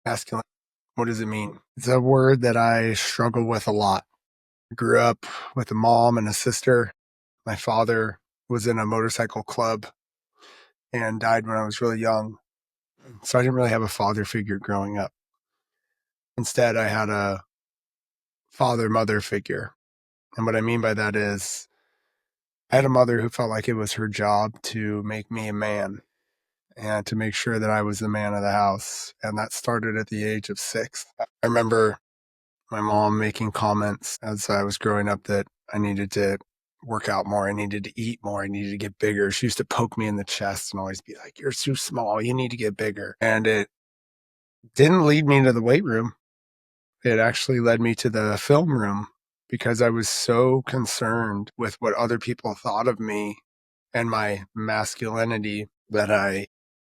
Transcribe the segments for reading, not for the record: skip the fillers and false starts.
Masculine. What does it mean? It's a word that I struggle with a lot. I grew up with a mom and a sister. My father was in a motorcycle club and died when I was really young. So I didn't really have a father figure growing up. Instead, I had a father mother figure. And what I mean by that is I had a mother who felt like it was her job to make me a man and to make sure that I was the man of the house. And that started at the age of 6. I remember my mom making comments as I was growing up that I needed to work out more. I needed to eat more. I needed to get bigger. She used to poke me in the chest and always be like, "You're too small. You need to get bigger." And it didn't lead me to the weight room. It actually led me to the film room because I was so concerned with what other people thought of me and my masculinity that I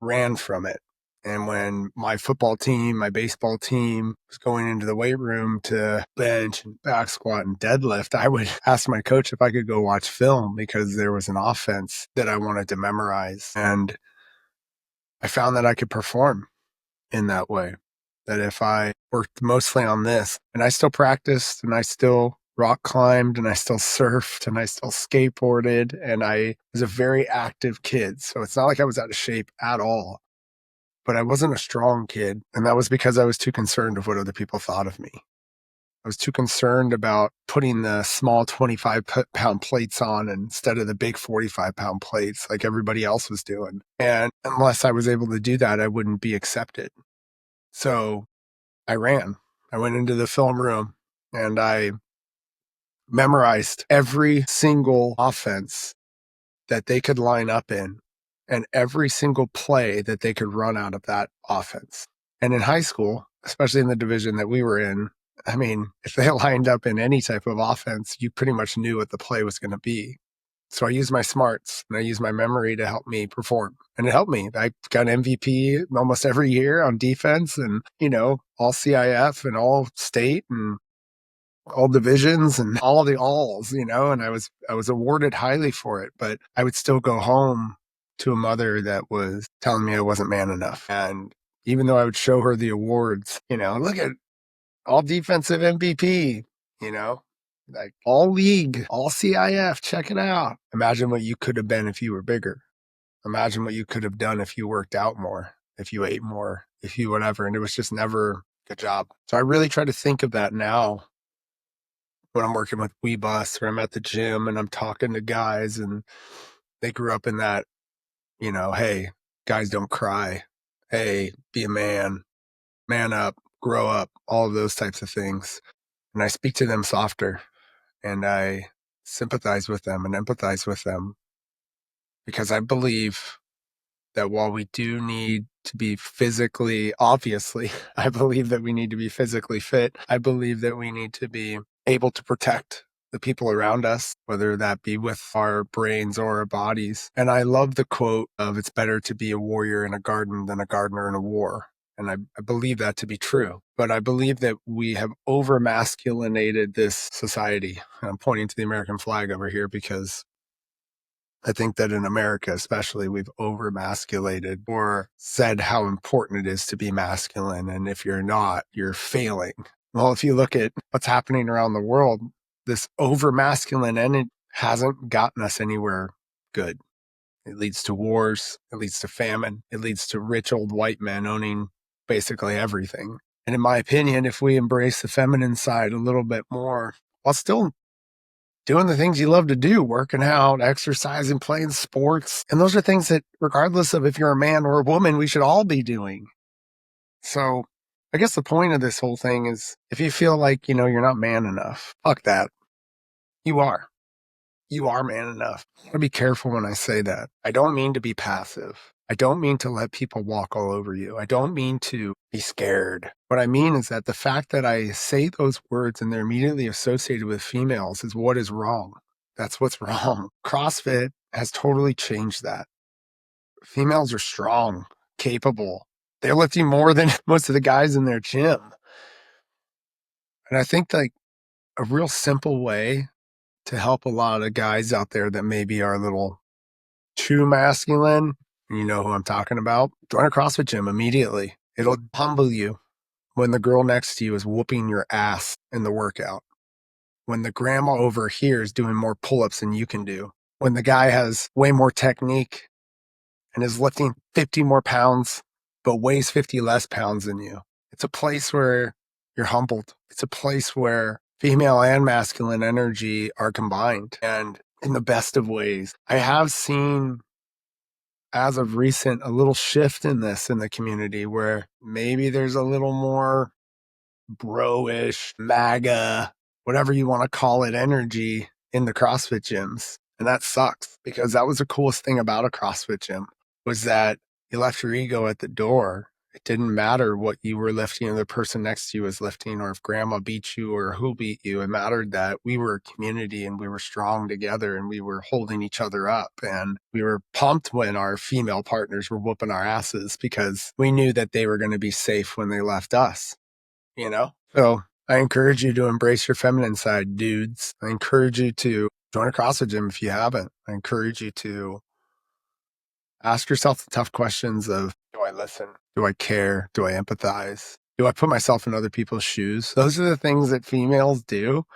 ran from it. And when my football team, my baseball team was going into the weight room to bench and back squat and deadlift, I would ask my coach if I could go watch film because there was an offense that I wanted to memorize. And I found that I could perform in that way. That if I worked mostly on this, and I still practiced and I still rock climbed and I still surfed and I still skateboarded and I was a very active kid. So it's not like I was out of shape at all, but I wasn't a strong kid. And that was because I was too concerned of what other people thought of me. I was too concerned about putting the small 25-pound plates on instead of the big 45-pound plates like everybody else was doing. And unless I was able to do that, I wouldn't be accepted. So I ran. I went into the film room and I memorized every single offense that they could line up in and every single play that they could run out of that offense. And in high school, especially in the division that we were in, I mean, if they lined up in any type of offense, you pretty much knew what the play was going to be. So I used my smarts and I used my memory to help me perform. And it helped me. I got MVP almost every year on defense and, all CIF and all state and all divisions and all the alls, and I was awarded highly for it, but I would still go home to a mother that was telling me I wasn't man enough. And even though I would show her the awards, look at all defensive MVP, like all league, all CIF, check it out. Imagine what you could have been if you were bigger. Imagine what you could have done if you worked out more, if you ate more, if you whatever. And it was just never good job. So I really try to think of that now when I'm working with WeBus or I'm at the gym and I'm talking to guys and they grew up in that, hey, guys don't cry. Hey, be a man up, grow up, all of those types of things. And I speak to them softer and I sympathize with them and empathize with them because I believe that while we do need to be physically, obviously, I believe that we need to be physically fit. I believe that we need to be able to protect the people around us, whether that be with our brains or our bodies. And I love the quote of it's better to be a warrior in a garden than a gardener in a war. And I believe that to be true. But I believe that we have over masculinated this society. And I'm pointing to the American flag over here because I think that in America, especially, we've over masculated or said how important it is to be masculine. And if you're not, you're failing. Well, if you look at what's happening around the world, this over masculine and it hasn't gotten us anywhere good. It leads to wars. It leads to famine. It leads to rich old white men owning basically everything. And in my opinion, if we embrace the feminine side a little bit more, while still doing the things you love to do, working out, exercising, playing sports. And those are things that, regardless of if you're a man or a woman, we should all be doing. So I guess the point of this whole thing is if you feel like, you're not man enough, fuck that. You are. You are man enough. I want to be careful when I say that. I don't mean to be passive. I don't mean to let people walk all over you. I don't mean to be scared. What I mean is that the fact that I say those words and they're immediately associated with females is what is wrong. That's what's wrong. CrossFit has totally changed that. Females are strong, capable. They're lifting more than most of the guys in their gym. And I think like a real simple way to help a lot of guys out there that maybe are a little too masculine, you know who I'm talking about, join a CrossFit gym immediately. It'll humble you. when the girl next to you is whooping your ass in the workout, when the grandma over here is doing more pull-ups than you can do, when the guy has way more technique and is lifting 50 more pounds, but weighs 50 less pounds than you. It's a place where you're humbled. It's a place where female and masculine energy are combined and in the best of ways. I have seen, as of recent, a little shift in this in the community where maybe there's a little more bro-ish, MAGA, whatever you want to call it, energy in the CrossFit gyms. And that sucks because that was the coolest thing about a CrossFit gym was that you left your ego at the door. It didn't matter what you were lifting or the person next to you was lifting or if grandma beat you or who beat you. It mattered that we were a community and we were strong together and we were holding each other up. And we were pumped when our female partners were whooping our asses because we knew that they were going to be safe when they left us, you know? So I encourage you to embrace your feminine side, dudes. I encourage you to join a CrossFit gym if you haven't. I encourage you to ask yourself the tough questions of, do I listen? Do I care? Do I empathize? Do I put myself in other people's shoes? Those are the things that females do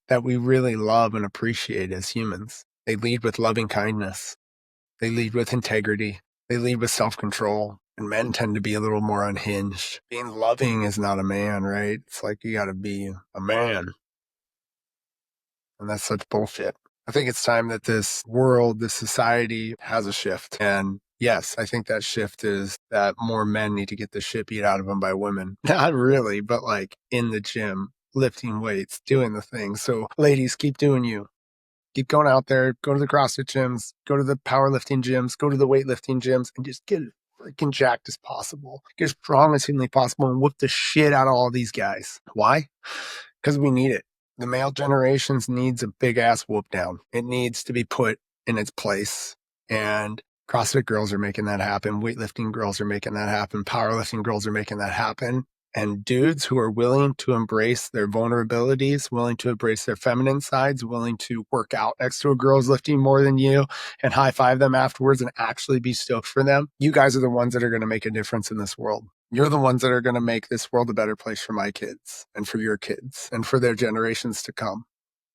that we really love and appreciate as humans. They lead with loving kindness. They lead with integrity. They lead with self-control. And men tend to be a little more unhinged. Being loving is not a man, right? It's like you got to be a man. And that's such bullshit. I think it's time that this world, this society has a shift. And yes, I think that shift is that more men need to get the shit beat out of them by women. Not really, but like in the gym, lifting weights, doing the thing. So ladies, keep doing you. Keep going out there, go to the CrossFit gyms, go to the powerlifting gyms, go to the weightlifting gyms, and just get as freaking jacked as possible. Get as strong as humanly possible and whoop the shit out of all these guys. Why? Because we need it. The male generations needs a big ass whoop down. It needs to be put in its place. And CrossFit girls are making that happen. Weightlifting girls are making that happen. Powerlifting girls are making that happen. And dudes who are willing to embrace their vulnerabilities, willing to embrace their feminine sides, willing to work out next to a girl who's lifting more than you and high five them afterwards and actually be stoked for them. You guys are the ones that are going to make a difference in this world. You're the ones that are going to make this world a better place for my kids and for your kids and for their generations to come,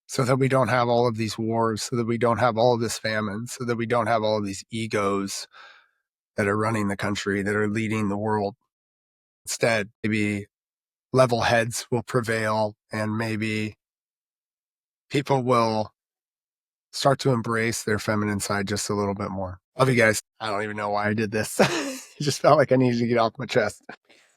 so that we don't have all of these wars, so that we don't have all of this famine, so that we don't have all of these egos that are running the country, that are leading the world. Instead, maybe level heads will prevail and maybe people will start to embrace their feminine side just a little bit more. Love you guys. I don't even know why I did this. It just felt like I needed to get off my chest.